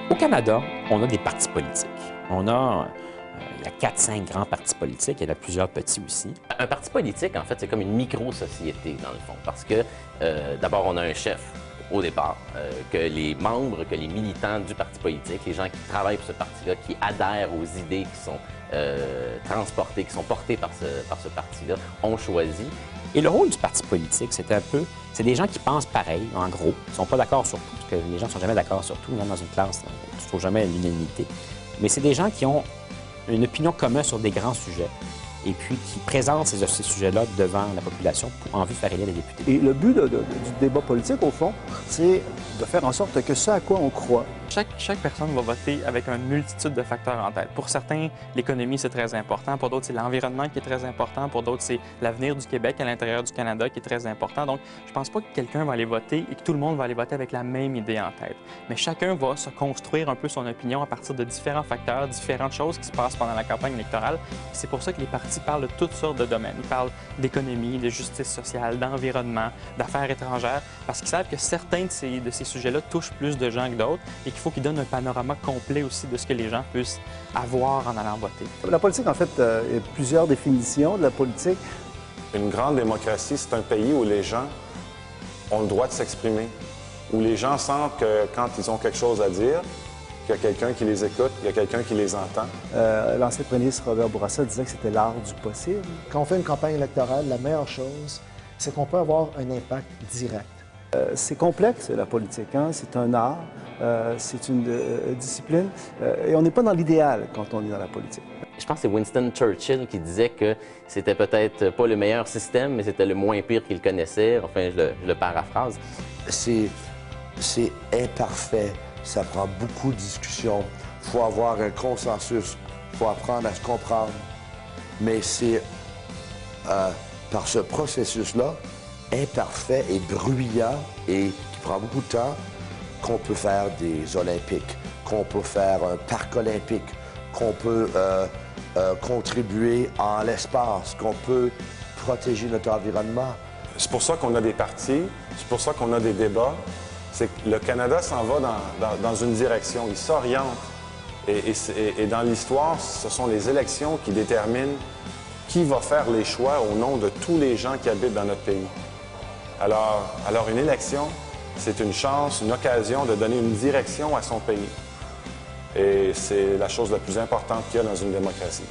Au Canada, on a des partis politiques. Il y a 4-5 grands partis politiques, il y en a plusieurs petits aussi. Un parti politique, en fait, c'est comme une micro-société, dans le fond, parce que d'abord, on a un chef au départ, que les membres, que les militants du parti politique, les gens qui travaillent pour ce parti-là, qui adhèrent aux idées qui sont transportées, qui sont portées par ce parti-là, ont choisi. Et le rôle du parti politique, c'est des gens qui pensent pareil, en gros. Ils ne sont pas d'accord sur tout, parce que les gens ne sont jamais d'accord sur tout, même dans une classe, tu ne trouves jamais l'unanimité. Mais c'est des gens qui ont une opinion commune sur des grands sujets et puis qui présentent ces sujets-là devant la population en vue de faire élire les députés. Et le but du débat politique, au fond, c'est de faire en sorte que ce à quoi on croit. Chaque personne va voter avec une multitude de facteurs en tête. Pour certains, l'économie, c'est très important. Pour d'autres, c'est l'environnement qui est très important. Pour d'autres, c'est l'avenir du Québec à l'intérieur du Canada qui est très important. Donc, je ne pense pas que quelqu'un va aller voter et que tout le monde va aller voter avec la même idée en tête. Mais chacun va se construire un peu son opinion à partir de différents facteurs, différentes choses qui se passent pendant la campagne électorale. C'est pour ça que les partis parlent de toutes sortes de domaines. Ils parlent d'économie, de justice sociale, d'environnement, d'affaires étrangères, parce qu'ils savent que certains de ces sujets-là touchent plus de gens que d'autres et qu'il faut qu'ils donnent un panorama complet aussi de ce que les gens puissent avoir en allant voter. La politique, en fait, il y a plusieurs définitions de la politique. Une grande démocratie, c'est un pays où les gens ont le droit de s'exprimer, où les gens sentent que quand ils ont quelque chose à dire, qu'il y a quelqu'un qui les écoute, il y a quelqu'un qui les entend. L'ancien premier ministre Robert Bourassa disait que c'était l'art du possible. Quand on fait une campagne électorale, la meilleure chose, c'est qu'on peut avoir un impact direct. C'est complexe, la politique, hein? C'est un art, c'est une discipline, et on n'est pas dans l'idéal quand on est dans la politique. Je pense que c'est Winston Churchill qui disait que c'était peut-être pas le meilleur système, mais c'était le moins pire qu'il connaissait. Enfin, je le paraphrase. C'est imparfait, ça prend beaucoup de discussions. Il faut avoir un consensus, il faut apprendre à se comprendre. Mais c'est par ce processus-là, imparfait et bruyant et qui prend beaucoup de temps, qu'on peut faire des Olympiques, qu'on peut faire un parc olympique, qu'on peut contribuer en l'espace, qu'on peut protéger notre environnement. C'est pour ça qu'on a des partis, c'est pour ça qu'on a des débats. C'est que le Canada s'en va dans une direction, il s'oriente. Et dans l'histoire, ce sont les élections qui déterminent qui va faire les choix au nom de tous les gens qui habitent dans notre pays. Alors une élection, c'est une chance, une occasion de donner une direction à son pays. Et c'est la chose la plus importante qu'il y a dans une démocratie.